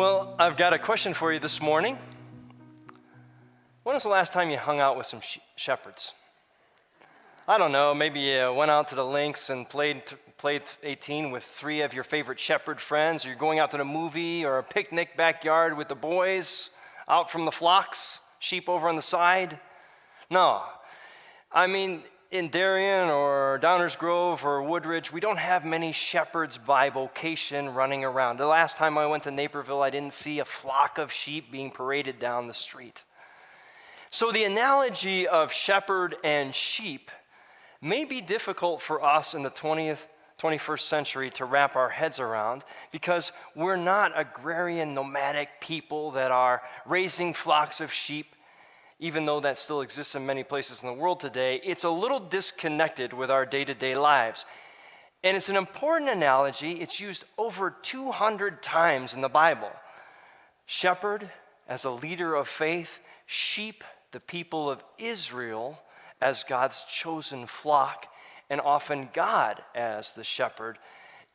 Well, I've got a question for you this morning. When was the last time you hung out with some shepherds? I don't know, maybe you went out to the links and played 18 with 3 of your favorite shepherd friends, or you're going out to the movie or a picnic backyard with the boys, out from the flocks, sheep over on the side. No, I mean, in Darien or Downers Grove or Woodridge, we don't have many shepherds by vocation running around. The last time I went to Naperville, I didn't see a flock of sheep being paraded down the street. So the analogy of shepherd and sheep may be difficult for us in the 21st century to wrap our heads around, because we're not agrarian nomadic people that are raising flocks of sheep. Even though that still exists in many places in the world today, it's a little disconnected with our day-to-day lives. And it's an important analogy. It's used over 200 times in the Bible. Shepherd as a leader of faith, sheep, the people of Israel, as God's chosen flock, and often God as the shepherd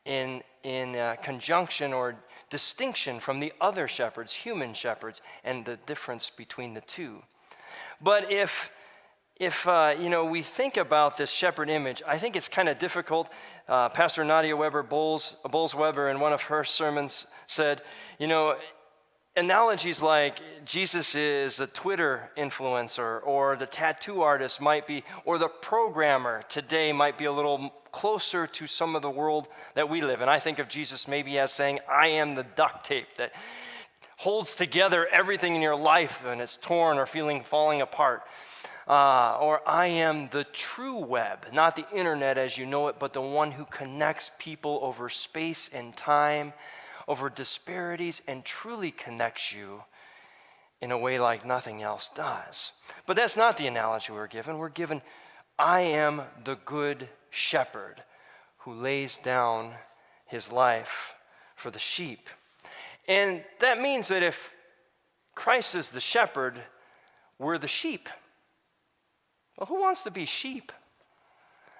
in conjunction or distinction from the other shepherds, human shepherds, and the difference between the two. But if we think about this shepherd image, I think it's kind of difficult. Pastor Nadia Bowles-Weber, in one of her sermons said, analogies like Jesus is the Twitter influencer, or the tattoo artist might be, or the programmer today might be a little closer to some of the world that we live in. I think of Jesus maybe as saying, I am the duct tape that holds together everything in your life when it's torn or falling apart. Or I am the true web, not the internet as you know it, but the one who connects people over space and time, over disparities, and truly connects you in a way like nothing else does. But that's not the analogy we're given. We're given, I am the good shepherd who lays down his life for the sheep. And that means that if Christ is the shepherd, we're the sheep. Well, who wants to be sheep?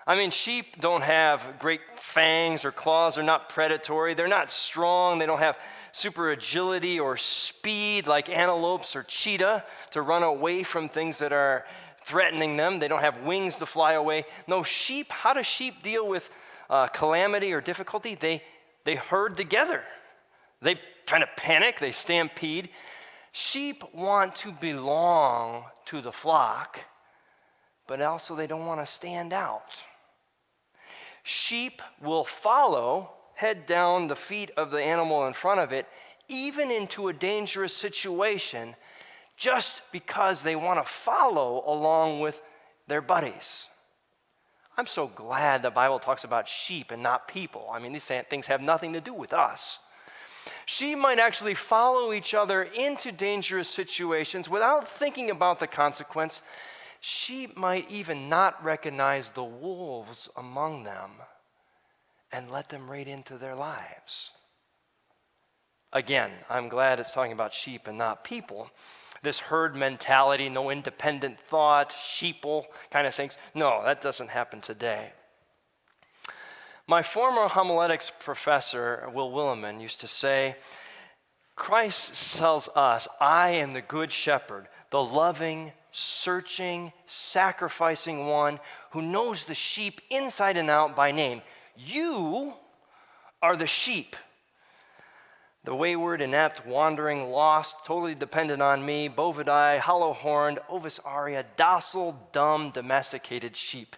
I mean, sheep don't have great fangs or claws. They're not predatory. They're not strong. They don't have super agility or speed like antelopes or cheetah to run away from things that are threatening them. They don't have wings to fly away. No, sheep, how do sheep deal with calamity or difficulty? They herd together. They kind of panic, they stampede. Sheep want to belong to the flock, but also they don't want to stand out. Sheep will follow, head down the feet of the animal in front of it, even into a dangerous situation, just because they want to follow along with their buddies. I'm so glad the Bible talks about sheep and not people. I mean, these things have nothing to do with us. Sheep might actually follow each other into dangerous situations without thinking about the consequence. Sheep might even not recognize the wolves among them and let them right into their lives. Again, I'm glad it's talking about sheep and not people. This herd mentality, no independent thought, sheeple kind of things. No, that doesn't happen today. My former homiletics professor, Will Williman, used to say, Christ tells us, I am the good shepherd, the loving, searching, sacrificing one who knows the sheep inside and out by name. You are the sheep. The wayward, inept, wandering, lost, totally dependent on me, bovidae, hollow-horned, ovis aria, docile, dumb, domesticated sheep.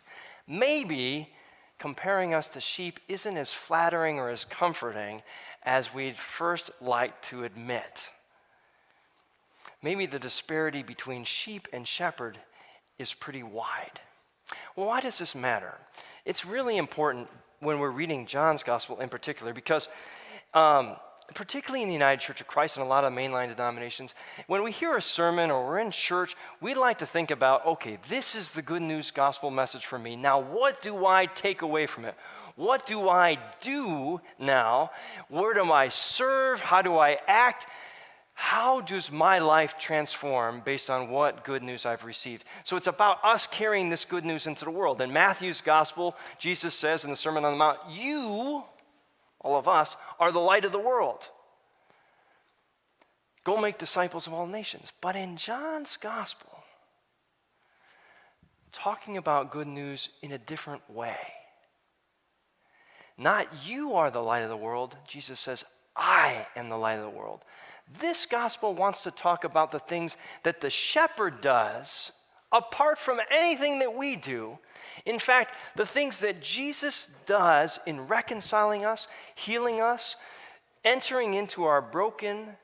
Maybe comparing us to sheep isn't as flattering or as comforting as we'd first like to admit. Maybe the disparity between sheep and shepherd is pretty wide. Well, why does this matter? It's really important when we're reading John's gospel in particular, because particularly in the United Church of Christ and a lot of mainline denominations, when we hear a sermon or we're in church, we like to think about, okay, this is the good news gospel message for me. Now, what do I take away from it? What do I do now? Where do I serve? How do I act? How does my life transform based on what good news I've received? So it's about us carrying this good news into the world. In Matthew's gospel, Jesus says in the Sermon on the Mount, you, all of us, are the light of the world. Go make disciples of all nations. But in John's gospel, talking about good news in a different way. Not you are the light of the world. Jesus says, I am the light of the world. This gospel wants to talk about the things that the shepherd does apart from anything that we do. In fact, the things that Jesus does in reconciling us, healing us, entering into our broken,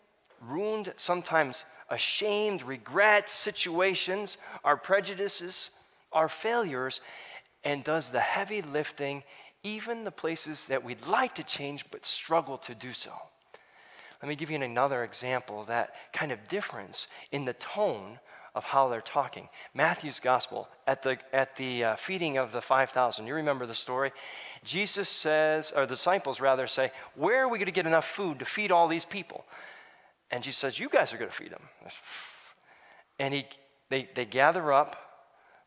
ruined, sometimes ashamed, regret situations, our prejudices, our failures, and does the heavy lifting, even the places that we'd like to change but struggle to do so. Let me give you another example of that kind of difference in the tone of how they're talking. Matthew's gospel, at the feeding of the 5,000, you remember the story? Jesus says, or the disciples rather say, where are we going to get enough food to feed all these people? And Jesus says, you guys are going to feed them. And they gather up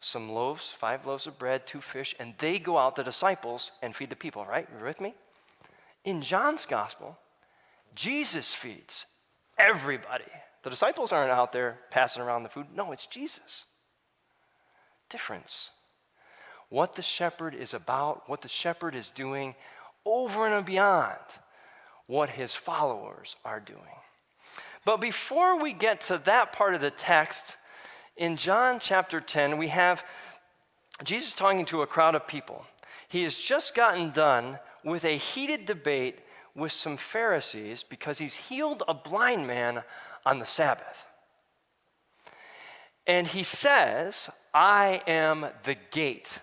some loaves, 5 loaves of bread, 2 fish, and they go out, the disciples, and feed the people, right? You with me? In John's gospel, Jesus feeds everybody. The disciples aren't out there passing around the food. No, it's Jesus. Difference. What the shepherd is about, what the shepherd is doing over and beyond what his followers are doing. But before we get to that part of the text, in John chapter 10, we have Jesus talking to a crowd of people. He has just gotten done with a heated debate with some Pharisees because he's healed a blind man on the Sabbath. And he says, I am the gate.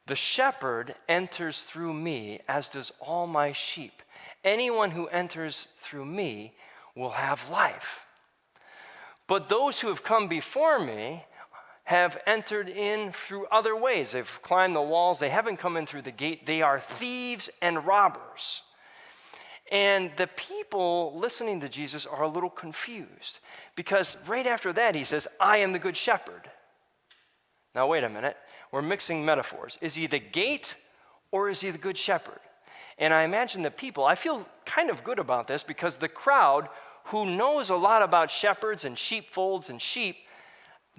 The shepherd enters through me, as does all my sheep. Anyone who enters through me will have life. But those who have come before me have entered in through other ways. They've climbed the walls. They haven't come in through the gate. They are thieves and robbers. And the people listening to Jesus are a little confused because right after that he says, I am the good shepherd. Now wait a minute, we're mixing metaphors. Is he the gate or is he the good shepherd? And I imagine the people, I feel kind of good about this because the crowd who knows a lot about shepherds and sheepfolds and sheep,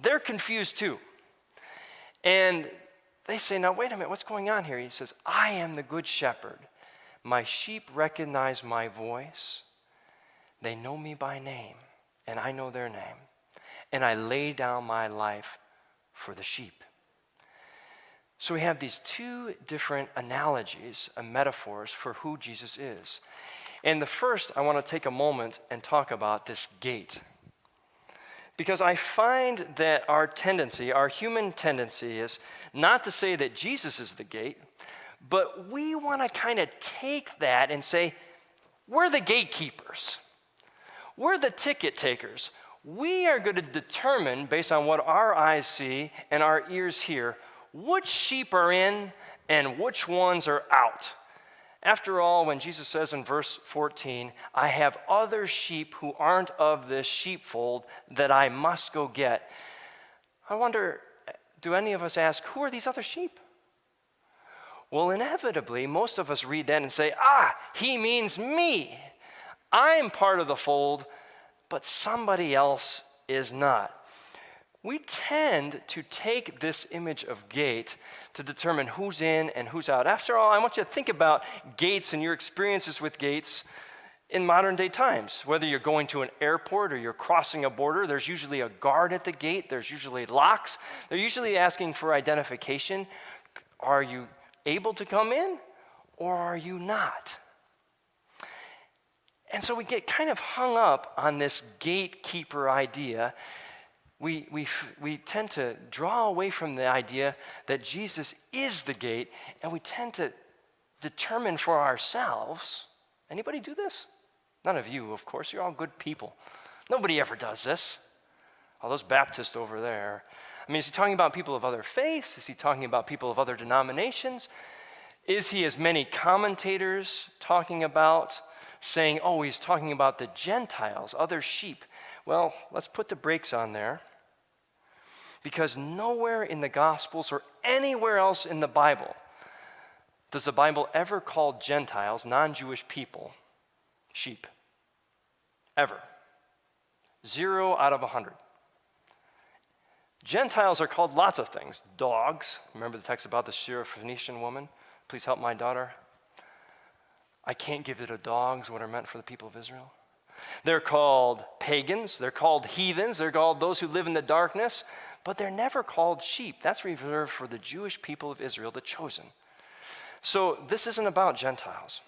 they're confused too. And they say, now wait a minute, what's going on here? He says, I am the good shepherd. My sheep recognize my voice. They know me by name, and I know their name. And I lay down my life for the sheep. So we have these 2 different analogies and metaphors for who Jesus is. And the first, I want to take a moment and talk about this gate. Because I find that our tendency, our human tendency, is not to say that Jesus is the gate, but we want to kind of take that and say, we're the gatekeepers. We're the ticket takers. We are going to determine, based on what our eyes see and our ears hear, which sheep are in and which ones are out. After all, when Jesus says in verse 14, I have other sheep who aren't of this sheepfold that I must go get. I wonder, do any of us ask, who are these other sheep? Well, inevitably, most of us read that and say, he means me. I'm part of the fold, but somebody else is not. We tend to take this image of gate to determine who's in and who's out. After all, I want you to think about gates and your experiences with gates in modern day times. Whether you're going to an airport or you're crossing a border, there's usually a guard at the gate. There's usually locks. They're usually asking for identification. Are you able to come in or are you not? And so we get kind of hung up on this gatekeeper idea. We tend to draw away from the idea that Jesus is the gate, and we tend to determine for ourselves. Anybody do this? None of you, of course. You're all good people. Nobody ever does this. All those Baptists over there. I mean, is he talking about people of other faiths? Is he talking about people of other denominations? Is he, as many commentators talking about, saying, he's talking about the Gentiles, other sheep? Well, let's put the brakes on there. Because nowhere in the Gospels or anywhere else in the Bible does the Bible ever call Gentiles, non-Jewish people, sheep. Ever. 0 out of 100. Gentiles are called lots of things. Dogs. Remember the text about the Syrophoenician woman? Please help my daughter. I can't give it to dogs what are meant for the people of Israel. They're called pagans. They're called heathens. They're called those who live in the darkness. But they're never called sheep. That's reserved for the Jewish people of Israel, the chosen. So this isn't about Gentiles.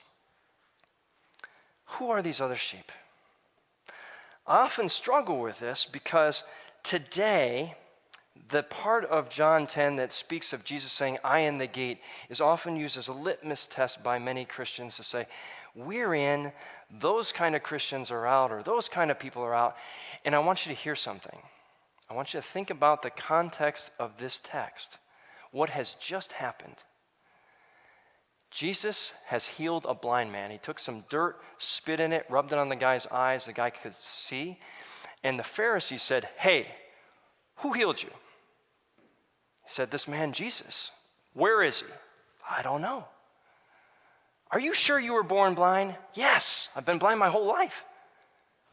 Who are these other sheep? I often struggle with this because today, the part of John 10 that speaks of Jesus saying, I am the gate, is often used as a litmus test by many Christians to say, we're in, those kind of Christians are out, or those kind of people are out. And I want you to hear something. I want you to think about the context of this text. What has just happened? Jesus has healed a blind man. He took some dirt, spit in it, rubbed it on the guy's eyes. The guy could see. And the Pharisees said, hey, who healed you? He said, this man Jesus. Where is he? I don't know. Are you sure you were born blind? Yes, I've been blind my whole life.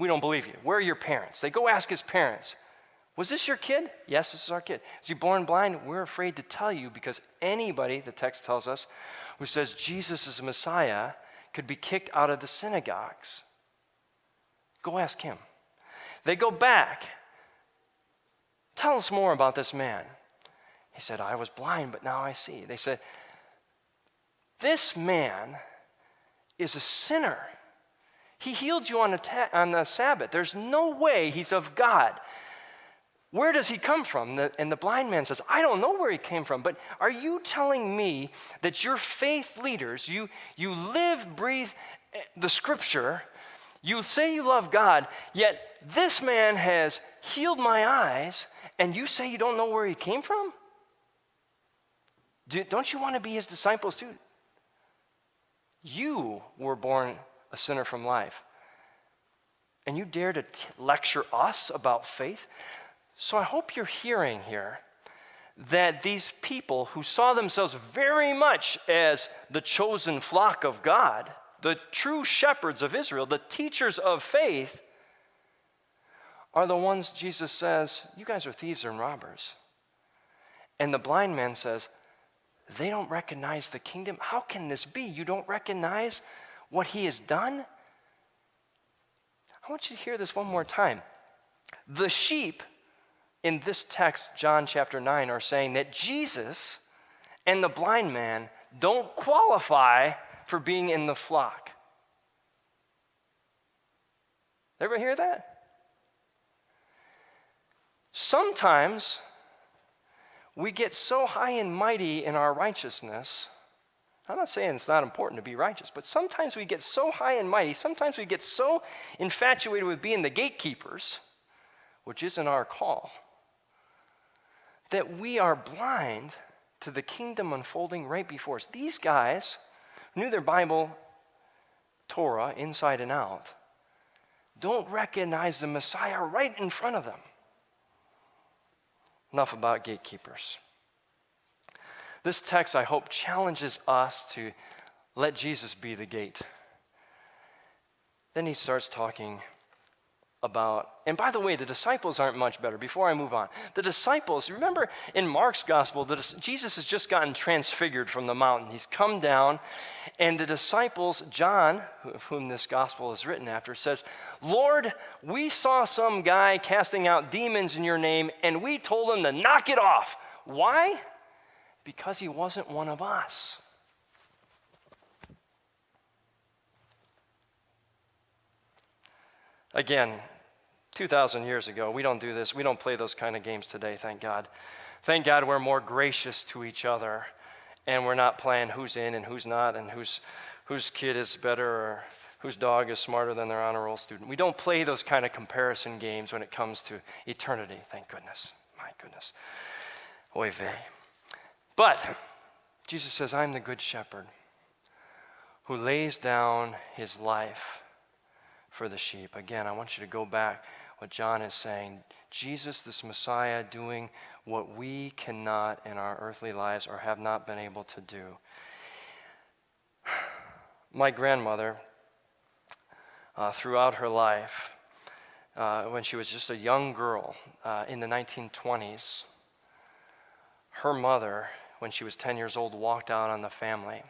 We don't believe you. Where are your parents? They go ask his parents. Was this your kid? Yes, this is our kid. Is he born blind? We're afraid to tell you because anybody, the text tells us, who says Jesus is a Messiah could be kicked out of the synagogues. Go ask him. They go back. Tell us more about this man. He said, I was blind, but now I see. They said, this man is a sinner. He healed you on the Sabbath. There's no way he's of God. Where does he come from? And the blind man says, I don't know where he came from, but are you telling me that your faith leaders, you live, breathe the scripture, you say you love God, yet this man has healed my eyes, and you say you don't know where he came from? Don't you want to be his disciples too? You were born a sinner from life, and you dare to lecture us about faith? So I hope you're hearing here that these people who saw themselves very much as the chosen flock of God, the true shepherds of Israel, the teachers of faith, are the ones Jesus says, you guys are thieves and robbers. And the blind man says, they don't recognize the kingdom. How can this be? You don't recognize what he has done? I want you to hear this one more time. The sheep in this text, John chapter 9, are saying that Jesus and the blind man don't qualify for being in the flock. Ever hear that? Sometimes we get so high and mighty in our righteousness. I'm not saying it's not important to be righteous, but sometimes we get so high and mighty, sometimes we get so infatuated with being the gatekeepers, which isn't our call, that we are blind to the kingdom unfolding right before us. These guys knew their Bible, Torah, inside and out, don't recognize the Messiah right in front of them. Enough about gatekeepers. This text, I hope, challenges us to let Jesus be the gate. Then he starts talking about, and by the way, the disciples aren't much better. Before I move on, the disciples, remember in Mark's gospel, Jesus has just gotten transfigured from the mountain. He's come down, and the disciples, John, of whom this gospel is written after, says, Lord, we saw some guy casting out demons in your name, and we told him to knock it off. Why? Because he wasn't one of us. Again, 2,000 years ago, we don't do this. We don't play those kind of games today, thank God. Thank God we're more gracious to each other, and we're not playing who's in and who's not, and whose kid is better or whose dog is smarter than their honor roll student. We don't play those kind of comparison games when it comes to eternity, thank goodness. My goodness. Oy vey. But Jesus says, I'm the good shepherd who lays down his life for the sheep. Again, I want you to go back what John is saying. Jesus, this Messiah, doing what we cannot in our earthly lives or have not been able to do. My grandmother, throughout her life, when she was just a young girl in the 1920s. Her mother, when she was 10 years old, walked out on the family.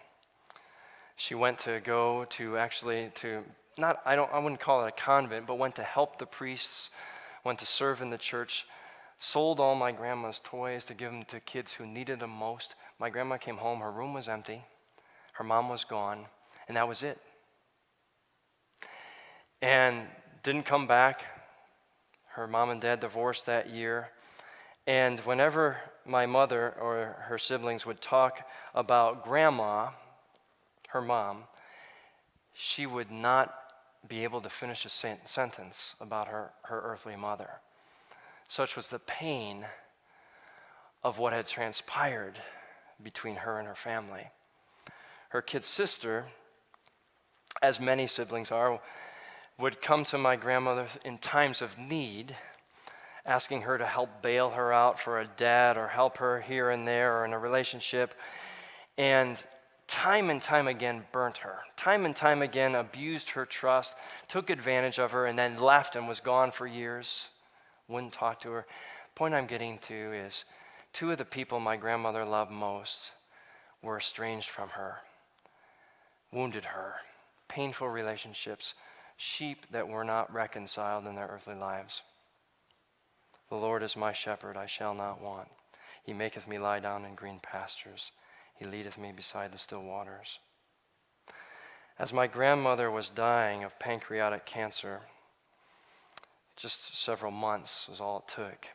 She went to go to actually to, not, I wouldn't call it a convent, but went to help the priests, went to serve in the church, sold all my grandma's toys to give them to kids who needed them most. My grandma came home, her room was empty, her mom was gone, and that was it. And didn't come back. Her mom and dad divorced that year. And whenever my mother or her siblings would talk about grandma, her mom, she would not be able to finish a sentence about her earthly mother. Such was the pain of what had transpired between her and her family. Her kid sister, as many siblings are, would come to my grandmother in times of need, asking her to help bail her out for a debt or help her here and there or in a relationship, and time again burnt her. Time and time again abused her trust, took advantage of her, and then left and was gone for years. Wouldn't talk to her. Point I'm getting to is 2 of the people my grandmother loved most were estranged from her, wounded her, painful relationships, sheep that were not reconciled in their earthly lives. The Lord is my shepherd, I shall not want. He maketh me lie down in green pastures. He leadeth me beside the still waters. As my grandmother was dying of pancreatic cancer, just several months was all it took.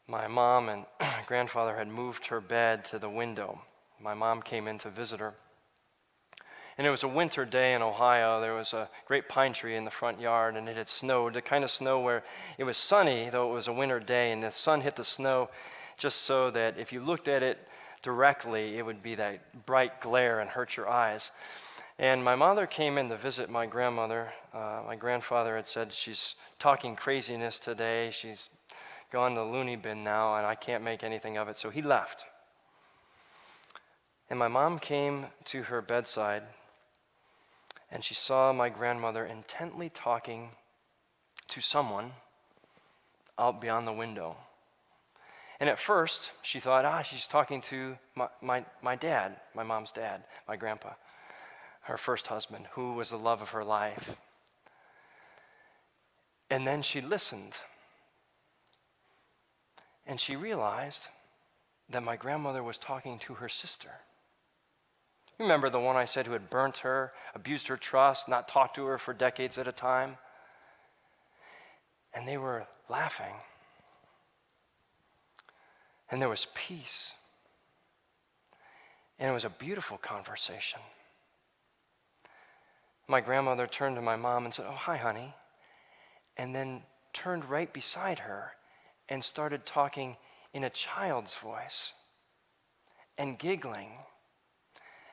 My mom and grandfather had moved her bed to the window. My mom came in to visit her. And it was a winter day in Ohio. There was a great pine tree in the front yard, and it had snowed, the kind of snow where it was sunny, though it was a winter day, and the sun hit the snow just so that if you looked at it directly, it would be that bright glare and hurt your eyes. And my mother came in to visit my grandmother. My grandfather had said, she's talking craziness today. She's gone to the loony bin now, and I can't make anything of it. So he left. And my mom came to her bedside, and she saw my grandmother intently talking to someone out beyond the window. And at first, she thought, she's talking to my dad, my mom's dad, my grandpa, her first husband, who was the love of her life. And then she listened, and she realized that my grandmother was talking to her sister. Remember the one I said who had burnt her, abused her trust, not talked to her for decades at a time? And they were laughing. And there was peace. And it was a beautiful conversation. My grandmother turned to my mom and said, "Oh, hi, honey." And then turned right beside her and started talking in a child's voice and giggling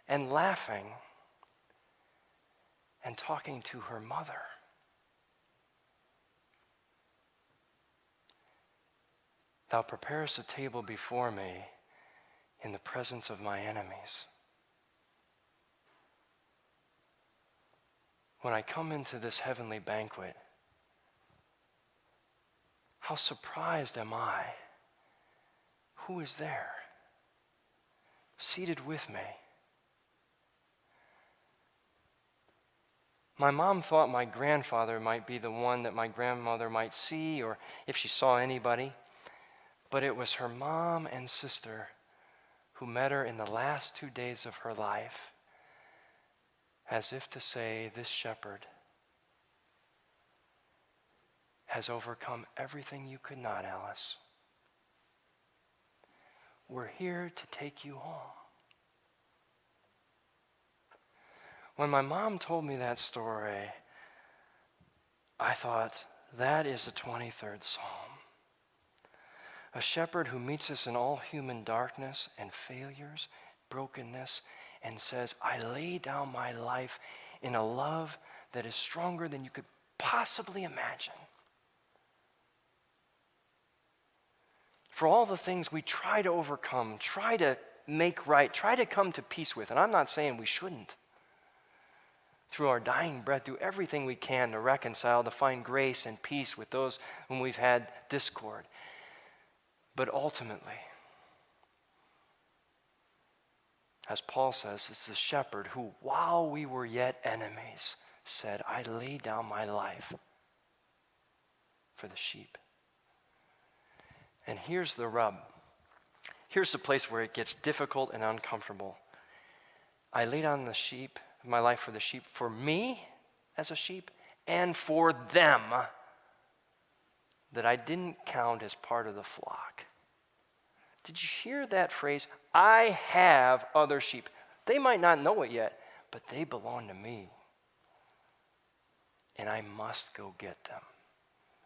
and laughing and talking to her mother. Thou preparest a table before me in the presence of my enemies. When I come into this heavenly banquet, how surprised am I? Who is there, seated with me? My mom thought my grandfather might be the one that my grandmother might see, or if she saw anybody. But it was her mom and sister who met her in the last 2 days of her life, as if to say, this shepherd has overcome everything you could not, Alice. We're here to take you home. When my mom told me that story, I thought, that is the 23rd Psalm. A shepherd who meets us in all human darkness and failures, brokenness, and says, I lay down my life in a love that is stronger than you could possibly imagine. For all the things we try to overcome, try to make right, try to come to peace with, and I'm not saying we shouldn't. through our dying breath, do everything we can to reconcile, to find grace and peace with those whom we've had discord. But ultimately, as Paul says, it's the shepherd who, while we were yet enemies, said, I lay down my life for the sheep. And here's the rub. Here's the place where it gets difficult and uncomfortable. I lay down my life for the sheep, for me as a sheep, and for them that I didn't count as part of the flock. Did you hear that phrase? I have other sheep. They might not know it yet, but they belong to me. And I must go get them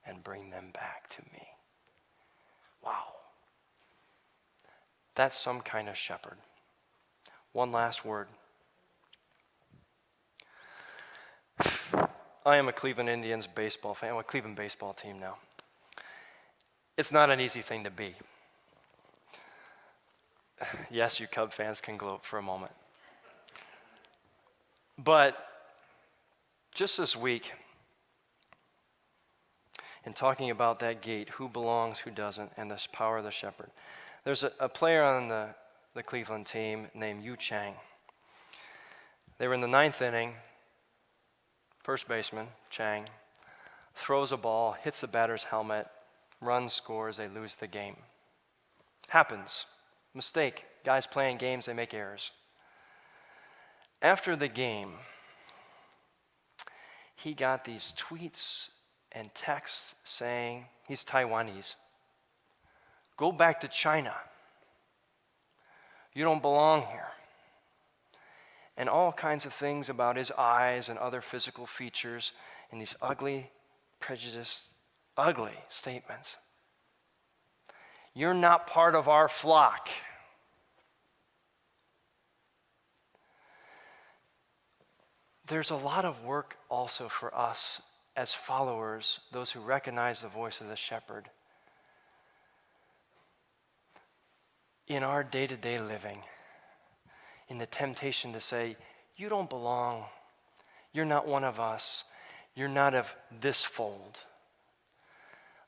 and bring them back to me. Wow. That's some kind of shepherd. One last word. I am a Cleveland Indians baseball fan. I'm a Cleveland baseball team now. It's not an easy thing to be. Yes, you Cub fans can gloat for a moment. But just this week, in talking about that gate, who belongs, who doesn't, and the power of the shepherd, there's a player on the Cleveland team named Yu Chang. They were in the 9th inning. First baseman, Chang, throws a ball, hits the batter's helmet, runs, scores, they lose the game. Happens. Mistake. Guys playing games, they make errors. After the game, he got these tweets and texts saying, he's Taiwanese, go back to China. You don't belong here. And all kinds of things about his eyes and other physical features and these ugly, prejudiced, ugly statements. You're not part of our flock. There's a lot of work also for us as followers, those who recognize the voice of the shepherd, in our day-to-day living, in the temptation to say, you don't belong, you're not one of us, you're not of this fold,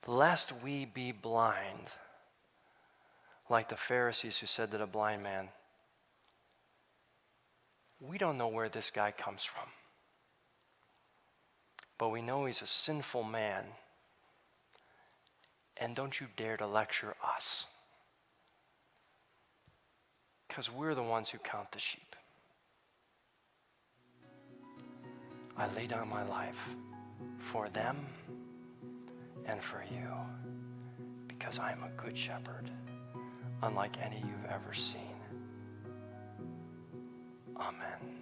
lest we be blind, like the Pharisees who said to the blind man, we don't know where this guy comes from, but we know he's a sinful man, and don't you dare to lecture us, because we're the ones who count the sheep. I lay down my life for them and for you, because I am a good shepherd, unlike any you've ever seen. Amen.